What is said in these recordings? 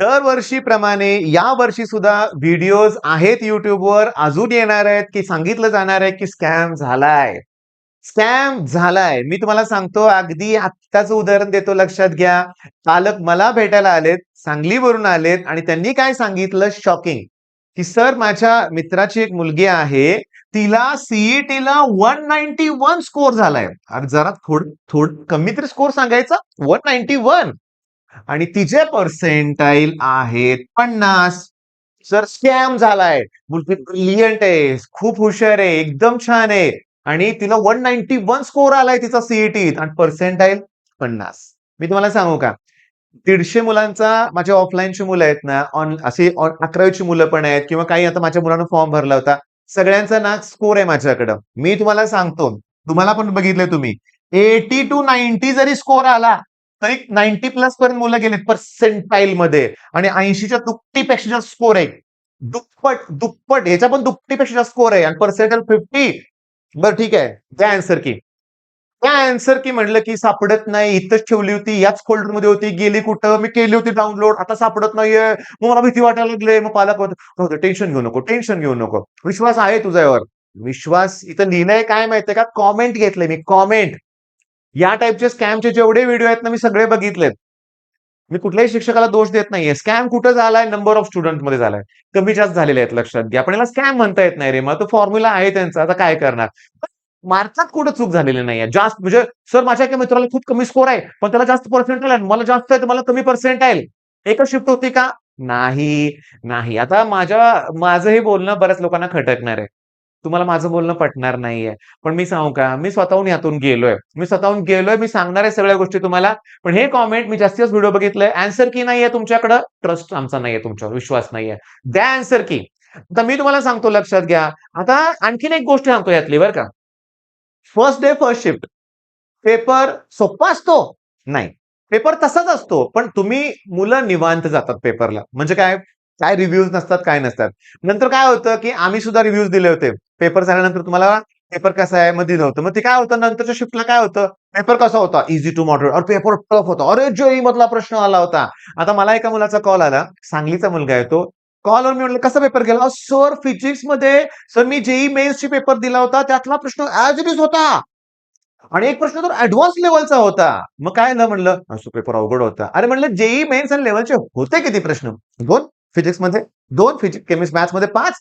दरवर्षीप्रमाणे या वर्षी सुद्धा व्हिडिओज आहेत युट्यूबवर, अजून येणार आहेत, की सांगितलं जाणार आहे की स्कॅम झालाय. स्कॅम झालाय. मी तुम्हाला सांगतो, अगदी आत्ताचं उदाहरण देतो, लक्षात घ्या. पालक मला भेटायला आलेत, सांगलीवरून आलेत आणि त्यांनी काय सांगितलं, शॉकिंग, की सर माझ्या मित्राची एक मुलगी आहे, तिला सीईटीला 191 स्कोर झालाय. अरे जरा थोडं कमी तरी स्कोर सांगायचा. 191 आणि तिचे पर्सेंटाईल आहेत 50. सर स्कॅम झालाय. मुलगी ब्रिलियंट आहे, खूप हुशार आहे, एकदम छान आहे आणि तिला 191 स्कोर आलाय तिचा सीईटीत आणि पर्सेंटाईल 50. मी तुम्हाला सांगू का, 150 मुलांचा, माझ्या ऑफलाईनची मुलं आहेत ना, अशी 11वीची मुलं पण आहेत किंवा काही, आता माझ्या मुलानं फॉर्म भरला होता, सगळ्यांचा ना स्कोर आहे माझ्याकडं. मी तुम्हाला सांगतो, तुम्हाला पण बघितलंय तुम्ही, 80 टू 90 जरी स्कोर आला तरी 90 प्लस पर्यंत मुलं गेलेत पर्सेंटाईल मध्ये आणि 80च्या दुप्पटीपेक्षा जास्त स्कोर आहे. दुप्पट ह्याच्या पण दुप्पटीपेक्षा जास्त स्कोर आहे आणि पर्सेंटाईल 50. बरं ठीक आहे, द्या आन्सर की. त्या आन्सर की म्हणलं की सापडत नाही, इथंच ठेवली होती, याच फोल्डर मध्ये होती, गेली कुठं, मी केली होती डाउनलोड, आता सापडत नाहीये. मग मला भीती वाटायला लागले. मग पालक होतं, टेन्शन घेऊ नको, टेन्शन घेऊ नको, विश्वास आहे तुझ्यावर. विश्वास इथं लिहिलंय काय माहितीये का, कॉमेंट घेतले मी, कॉमेंट. या टाईपचे स्कॅमचे जेवढे व्हिडिओ आहेत ना, मी सगळे बघितलेत. मी कुठल्याही शिक्षकाला दोष देत नाहीये. स्कॅम कुठं झालाय, नंबर ऑफ स्टुडंट मध्ये झालाय, कमी जास्त झालेले आहेत, लक्षात घ्या. पण याला स्कॅम म्हणता येत नाही रे, मला तो फॉर्म्युला आहे त्यांचा, आता काय करणार. मार्कात कुठं चूक झालेली नाहीये. जास्त म्हणजे, सर माझ्या एका मित्राला खूप कमी स्कोर आहे, पण त्याला जास्त पर्सेंटाईल आहे, मला जास्त आहे तर मला कमी पर्सेंटाईल. एकच शिफ्ट होती का? नाही, नाही. आता माझं हे बोलणं बऱ्याच लोकांना खटकणार आहे. तुम्हाला माझं बोलणं पटणार नाहीये. पण मी सांगू का, मी स्वतःहून यातून गेलोय. मी सांगणार आहे सगळ्या गोष्टी तुम्हाला. पण हे कॉमेंट, मी जास्तीत जास्त व्हिडिओ बघितलंय. आन्सर की नाहीये तुमच्याकडं, ट्रस्ट आमचा नाहीये तुमच्यावर, विश्वास नाहीये. द्या आन्सर की. आता मी तुम्हाला सांगतो, लक्षात घ्या. आता आणखीन एक गोष्ट सांगतो यातली, बरं का. First day first shift paper सोपा असतो? नाही. पेपर तसाच असतो, पण मुलं निवांत जातात पेपरला. म्हणजे काय? काय रिव्ह्यूज नसतात, काय नसतात. नंतर काय होतं, की आम्ही सुद्धा रिव्ह्यूज दिले होते. पेपर झाल्यानंतर तुम्हाला पेपर कसा आहे? मग दिलं होतं. मग ते काय होतं, नंतरच्या शिफ्टला काय होतं, पेपर कसा होता? ईझी टू मॉडरेट और पेपर टफ होता. अरे जेईई मधला प्रश्न आला होता. आता मला एका मुलाचा कॉल आला, सांगलीचा मुलगा आहे तो. कॉलवर मी म्हटलं, कसा पेपर गेला? सर फिजिक्समध्ये, सर मी जेईई मेन्सची पेपर दिला होता, त्यातला प्रश्न ॲज इट इज होता. आणि एक प्रश्न तर ऍडव्हान्स लेवलचा होता. मग काय ना म्हणलं, असं पेपर अवघड होता. अरे म्हणलं, जेईई मेन्स आणि लेवलचे होते किती प्रश्न? 2 फिजिक्समध्ये, 2 केमिस्ट्री मॅथ्समध्ये 5.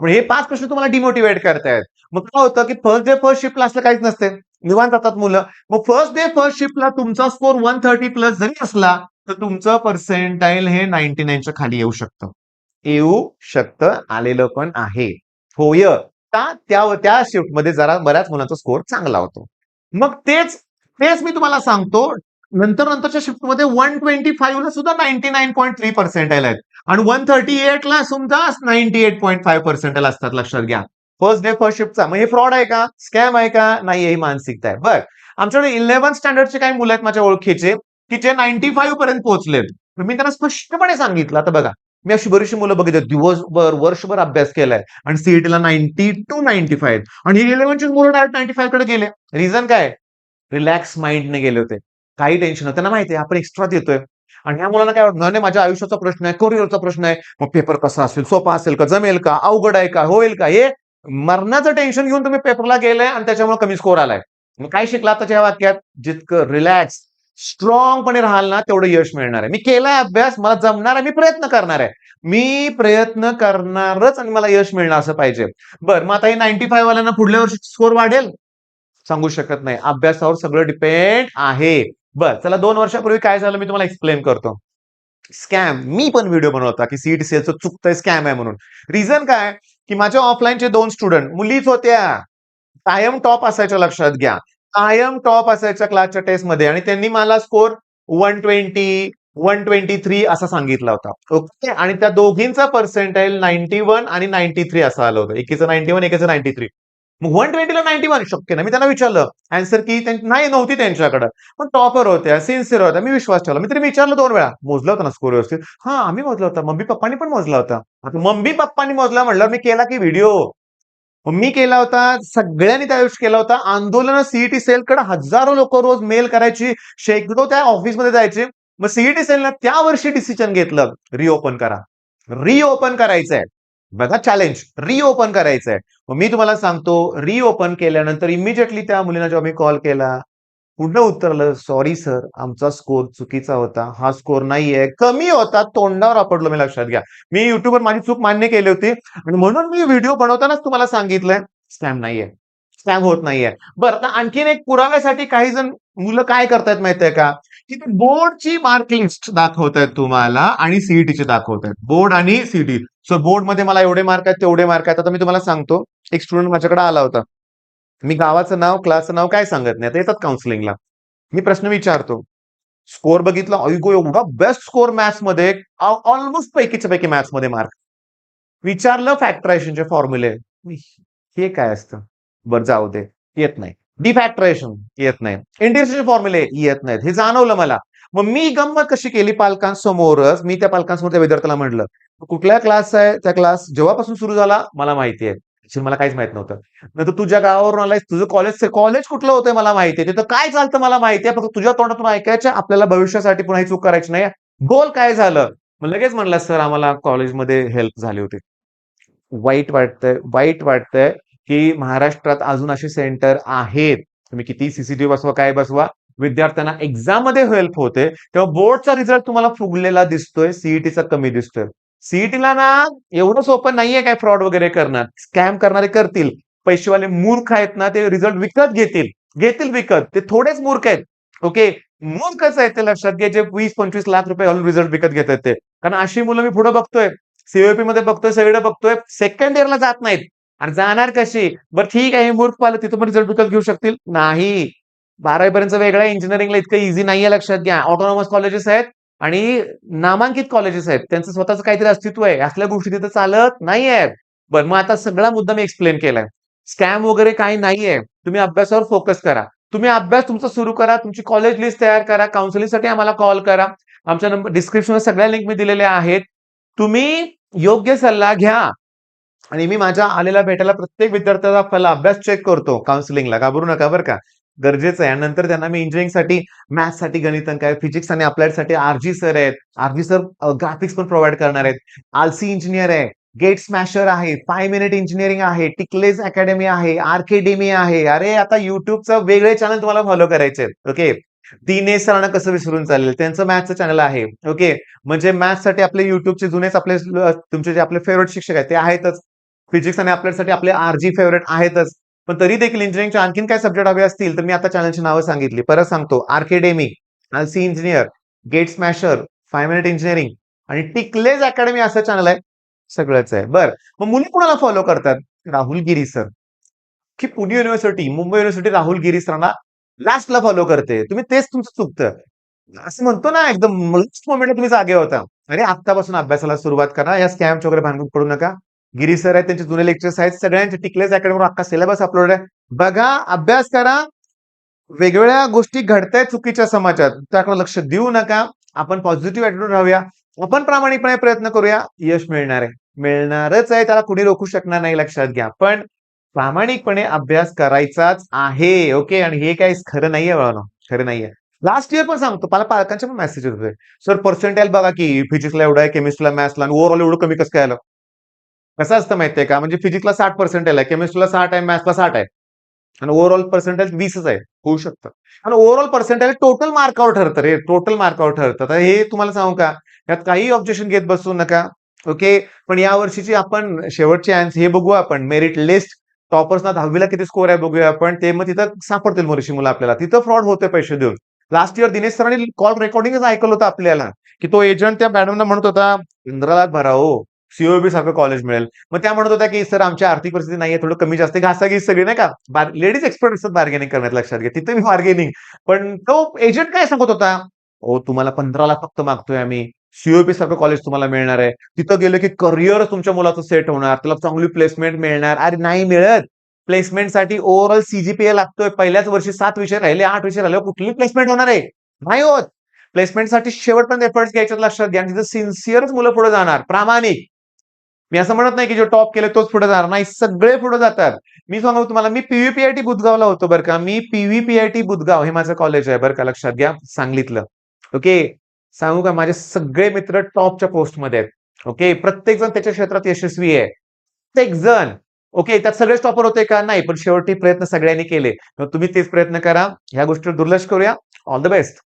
पण हे 5 प्रश्न तुम्हाला डिमोटिवेट करतायत. मग काय होतं, की फर्स्ट डे फर्स्ट शिफ्टला असलं काहीच नसते. निवांत जातात मुलं. मग फर्स्ट डे फर्स्ट शिफ्टला तुमचा स्कोर 130 प्लस जरी असला, तर तुमचं पर्सेंटाईल हे 99च्या खाली येऊ शकतं. येऊ शकतं, आलेलं पण आहे. होय. का त्या शिफ्टमध्ये जरा बऱ्याच मुलांचा स्कोर चांगला होतो. मग तेच तेच मी तुम्हाला सांगतो. नंतरच्या शिफ्टमध्ये 125 ला सुद्धा 99.3 पर्सेंटाईल आहेत आणि 138 ला सुद्धा 98.5 पर्सेंटाईल असतात, लक्षात घ्या. फर्स्ट डे फर्स्ट शिफ्टचा. मग हे फ्रॉड आहे का? स्कॅम आहे का? नाही, ही मानसिकता आहे. बरं, आमच्याकडे 11th स्टँडर्डचे काही मुलं आहेत माझ्या ओळखीचे, की जे 95 पर्यंत पोहोचलेत. मी त्यांना स्पष्टपणे सांगितलं, आता बघा, मी अशी बरीचशी मुलं बघितली, दिवसभर वर्षभर अभ्यास केलाय आणि सीईटीला 90 टू 95 आणि ही 11ची मुलं डायरेक्ट 95 कडे गेले. रिझन काय? रिलॅक्स माइंडने गेले होते. काही टेन्शन नव्हतं. त्यांना माहिती आहे आपण एक्स्ट्रा देतोय आणि ह्या मुलांना काय वाटतं, नाही माझ्या आयुष्याचा प्रश्न आहे, करिअरचा प्रश्न आहे, मग पेपर कसा असेल, सोपा असेल का, जमेल का, अवघड आहे का, होईल का, हे मरणाचं टेन्शन घेऊन तुम्ही पेपरला गेलाय आणि त्याच्यामुळे कमी स्कोर आलाय. मग काय शिकला आताच्या वाक्यात? जितकं रिलॅक्स स्ट्रॉंगपणे राहाल ना, तेवढं यश मिळणार आहे. मी केलाय अभ्यास, मला जमणार आहे, मी प्रयत्न करणार आहे. मी प्रयत्न करणारच आणि मला यश मिळणार असं पाहिजे. बरं, मग आता हे 95 वाल्यांना पुढल्या वर्षी स्कोर वाढेल? सांगू शकत नाही. अभ्यासावर सगळं डिपेंड आहे. बरं, चला 2 वर्षापूर्वी काय झालं मी तुम्हाला एक्सप्लेन करतो. स्कॅम, मी पण व्हिडिओ बनवला की सीईटी सेलचं चुकतंय, स्कॅम आहे म्हणून. रिझन काय, की माझ्या ऑफलाईनचे 2 स्टुडंट मुलीच होत्या. कायम टॉप असायच्या, लक्षात घ्या. कायम टॉप असायच्या क्लासच्या टेस्टमध्ये आणि त्यांनी मला स्कोर 120, 123 असा सांगितला होता. ओके. आणि त्या दोघींचा पर्सेंटाईल 91 आणि 93 असं आलं होतं. एकीचं 91, एकीचं 93. मग 120 ला 91 शक्य नाही. मी त्यांना विचारलं आन्सर की, नाही नव्हती त्यांच्याकडे. पण टॉपर होत्या, सिन्सिअर होत्या. मी विश्वास ठेवला. मी तरी विचारलं 2 वेळा, मोजला होता ना स्कोर व्यवस्थित? हां, आम्ही मोजला होता. मम्मी पप्पांनी पण मोजला होता. आता मम्मी पप्पांनी मोजला म्हणल्यावर मी केला की व्हिडिओ? मी केला होता, सगळ्यांनी त्या दिवशी केला होता. आंदोलन सीईटी सेलकडे हजारो लोक रोज मेल करायची, शेकडो त्या ऑफिसमध्ये जायचे. मग सीईटी सेलनं त्या वर्षी डिसिजन घेतलं, रिओपन करा. रिओपन करायचंय. बघा चॅलेंज, रिओपन करायचंय. मग मी तुम्हाला सांगतो, रिओपन केल्यानंतर इमिजिएटली त्या मुलीला जेव्हा मी कॉल केला, पुढनं उत्तरलं, "सॉरी सर, आमचा स्कोर चुकीचा होता. हा स्कोर नाहीये." कमी होता, तोंडावर आपटलो मी, लक्षात घ्या. मी YouTubeवर माझी चूक मान्य केली होती आणि म्हणून मी व्हिडिओ बनवतानाच तुम्हाला सांगितलंय, स्कॅम नाहीये. स्कॅम होत नाहीये. बरं, आता आणखीन एक पुराव्यासाठी काही जण मुलं काय करतायत माहितीये का? की ते बोर्डची मार्क लिस्ट दाखवतायत तुम्हाला आणि सीईटीची दाखवतायत. बोर्ड आणि सीईटी. सो बोर्डमध्ये मला एवढे मार्क आहेत, तेवढे मार्क आहेत. आता मी तुम्हाला सांगतो, एक स्टुडंट माझ्याकडे आला होता. मी गावाचं नाव, क्लासचं नाव काय सांगत नाही. आता येतात काउन्सिलिंगला. मी प्रश्न विचारतो. स्कोर बघितला, आई गो! एवढा बेस्ट स्कोर मॅथ्समध्ये, ऑलमोस्ट पैकीच्या पैकी मॅथ्समध्ये मार्क. विचारलं फॅक्टरायझेशनचे फॉर्म्युले. हे काय असतं? बरं जाऊ दे. येत नाही. डिफॅक्टरायझेशन येत नाही. इंटिग्रेशनचे फॉर्म्युले येत नाहीत. हे जाणवलं मला. मग मी गंमत कशी केली पालकांसमोरच, मी त्या पालकांसमोर त्या विद्यार्थ्याला म्हटलं, "कुठल्या क्लास आहे? त्या क्लास जेव्हापासून सुरू झाला मला माहिती आहे." ॲक्चुअली मला काहीच माहीत नव्हतं. "नाही तर तुझ्या गावावरून आलायस, तुझं कॉलेज कॉलेज कुठलं होतंय मला माहिती आहे. तिथं काय चालतं मला माहिती आहे. फक्त तुझ्या तोंडातून ऐकायचं. आपल्याला भविष्यासाठी पुन्हा ही चूक करायची नाही. बोल काय झालं?" मग लगेच म्हणला, "सर आम्हाला कॉलेजमध्ये हेल्प झाली होती." वाईट वाटतंय, की महाराष्ट्रात अजून असे सेंटर आहेत. तुम्ही कितीही सीसीटीव्ही बसवा, काय बसवा, विद्यार्थ्यांना एक्झाममध्ये हेल्प होते. तेव्हा बोर्डचा रिझल्ट तुम्हाला फुगलेला दिसतोय, सीईटीचा कमी दिसतोय. सीईटीला ना एवढं सोपं नाहीये काय फ्रॉड वगैरे करणं. स्कॅम करणारे करतील. पैसेवाले मूर्ख आहेत ना, ते रिझल्ट विकत घेतील. घेतील विकत. ते थोडेच मूर्ख आहेत. ओके. मूर्खच आहेत ते, लक्षात घ्या, जे 20-25 लाख रुपये घालून रिझल्ट विकत घेतात ते. कारण अशी मुलं मी पुढे बघतोय. सीओपी मध्ये बघतोय, सगळीकडे बघतोय. सेकंड इयरला जात नाहीत. आणि जाणार कशी? बरं ठीक आहे, हे मूर्ख पालक तिथं पण रिझल्ट विकत घेऊ शकतील? नाही. 12वी पर्यंत वेगळं आहे. इंजिनिअरिंगला इतकं इझी नाहीये, लक्षात घ्या. ऑटोनॉमस कॉलेजेस आहेत आणि नामांकित कॉलेजेस आहेत. त्यांचं स्वतःचं काहीतरी अस्तित्व आहे. असल्या गोष्टी तिथं चालत नाहीयेत. बरं, मग आता सगळा मुद्दा मी एक्सप्लेन केलाय. स्कॅम वगैरे काही नाहीये. तुम्ही अभ्यासावर फोकस करा. तुम्ही अभ्यास तुमचा सुरू करा. तुमची कॉलेज लिस्ट तयार करा. काउन्सिलिंगसाठी आम्हाला कॉल करा. आमच्या नंबर डिस्क्रिप्शनवर सगळ्या लिंक मी दिलेल्या आहेत. तुम्ही योग्य सल्ला घ्या. आणि मी माझ्या आलेल्या भेटायला प्रत्येक विद्यार्थ्याचा पहिला अभ्यास चेक करतो काउन्सिलिंगला. घाबरू नका बरं का. गरजेचं आहे. आणि नंतर त्यांना मी इंजिनिअरिंगसाठी मॅथ्ससाठी गणितांक आहे, फिजिक्स आणि अप्लाइडसाठी आरजी सर आहेत. आरजी सर ग्राफिक्स पण प्रोव्हाईड करणार आहेत. आलसी इंजिनियर आहे. गेट स्मॅशर आहे. 5 मिनिट इंजिनिअरिंग आहे. टिकलेज अकॅडमी आहे. आर्केडेमी आहे. अरे आता YouTubeचं वेगळे चॅनल तुम्हाला फॉलो करायचे. ओके. दिनेश सरांना कसं विसरून चालेल. त्यांचं मॅथ्सचं चॅनल आहे. ओके. म्हणजे मॅथ्ससाठी आपले YouTubeचे जुनेच आपले तुमचे जे आपले फेव्हरेट शिक्षक आहेत ते आहेतच. फिजिक्स आणि आपल्यासाठी आपले आरजी फेव्हरेट आहेतच. पण तरी देखील इंजिनिअरिंगचे आणखीन काय सब्जेक्ट हवे असतील, तर मी आता चॅनलची नावं सांगितली. परत सांगतो, आर्केडेमी, आलसी engineer, GATE smasher, 5 minute engineering आणि टिकलेज अकॅडमी असं चॅनल आहे. सगळंच आहे. बरं, मग मुली कोणाला फॉलो करतात? राहुल गिरी सर. की पुणे युनिव्हर्सिटी, मुंबई युनिव्हर्सिटी राहुल गिरी सरांना लास्टला फॉलो करते. तुम्ही तेच तुमचं चुकतं. असं म्हणतो ना, एकदम लास्ट मोमेंटला तुम्ही जागे होता. अरे आत्तापासून अभ्यासाला सुरुवात करा. या स्कॅमच्या वगैरे भानगडीत पडू नका. गिरी सर आहेत, त्यांचे जुने लेक्चर्स आहेत. सगळ्यांचे टिकलेज अकॅडमीवर अख्खा सिलेबस अपलोड आहे. बघा, अभ्यास करा. वेगवेगळ्या गोष्टी घडतायत चुकीच्या समाजात. त्याकडे लक्ष देऊ नका. आपण पॉझिटिव्ह ॲटिट्यूड राहूया. आपण प्रामाणिकपणे प्रयत्न करूया. यश मिळणार आहे. मिळणारच आहे. त्याला कुणी रोखू शकणार नाही, लक्षात घ्या. पण प्रामाणिकपणे अभ्यास करायचाच आहे. ओके. आणि हे काही खरं नाहीये बाळांनो. खरं नाहीये. लास्ट इयर पण सांगतो. मला पालकांचे पण मेसेज होते. सर पर्सेंटाइल बघा की फिजिक्सला एवढं आहे, केमिस्ट्रीला, मॅथ्सला आणि ओव्हरऑल एवढं कमी कसं काय आलं? कसं असतं माहितीये का? म्हणजे फिजिक्सला 60 पर्सेंटाइल आहे, केमिस्ट्रीला 60 आहे, मॅथ्सला 60 आहे. आणि ओव्हरऑल पर्सेंटाइल 20च आहे. होऊ शकतं. आणि ओव्हरऑल पर्सेंटाइल टोटल मार्कावर ठरतं रे. टोटल मार्कावर ठरतं. तर हे तुम्हाला सांगू का? यात काही ऑब्जेक्शन घेत बसू नका. ओके. पण या वर्षीची आपण शेवटची हे बघू आपण मेरिट लिस्ट. टॉपर्सना 10वी किती स्कोर आहे बघूया आपण. ते मग तिथं सापडतील मोरीशी मुलं आपल्याला. तिथं फ्रॉड होते पैसे देऊन. लास्ट इयर दिनेश सरांनी कॉल रेकॉर्डिंगच ऐकलं होतं आपल्याला, की तो एजंट त्या मॅडमला म्हणत होता, "15 लाख भरा हो. सीओबी सारखं कॉलेज मिळेल." मग त्या म्हणत होत्या, की "सर आमची आर्थिक परिस्थिती नाहीये, थोडं कमी जास्त." घासाघीस सगळी नाही का. लेडीज एक्सपर्ट असतात बार्गेनिंग करण्यात, लक्षात घ्या. तिथे मी बार्गेनिंग. पण तो एजंट काय सांगत होता, "हो तुम्हाला 15 लाख फक्त मागतोय आम्ही. सीओपी सारखं कॉलेज तुम्हाला मिळणार आहे. तिथं गेलं की करिअरच तुमच्या मुलाचं सेट होणार. त्याला चांगली प्लेसमेंट मिळणार." अरे नाही मिळत. प्लेसमेंटसाठी ओव्हरऑल सीजीपीए लागतोय. पहिल्याच वर्षी 7 विषय राहिले, 8 विषय राहिले. कुठली प्लेसमेंट होणार आहे? नाही होत. प्लेसमेंटसाठी शेवटपर्यंत एफर्ट्स घ्यायचे, लक्षात घ्या. आणि तिथं सिन्सिअरच मुलं पुढे जाणार, प्रामाणिक. मी असं म्हणत नाही की जो टॉप केले तोच पुढे जाणार नाही. सगळे पुढे जातात. मी सांगू तुम्हाला, मी पीव्हीपीआयटी बुधगावला होतो बरं का. मी पीव्हीपीआयटी बुधगाव हे माझं कॉलेज आहे बरं का, लक्षात घ्या, सांगलीतलं. ओके. सांगू का, माझे सगळे मित्र टॉपच्या पोस्टमध्ये आहेत. ओके, प्रत्येक जण त्याच्या क्षेत्रात यशस्वी आहे. प्रत्येक जण. ओके, त्यात सगळेच टॉपर होते का? नाही, पण शेवटी प्रयत्न सगळ्यांनी केले. तर तुम्ही तेच प्रयत्न करा. ह्या गोष्टीवर दुर्लक्ष करूया. All the best.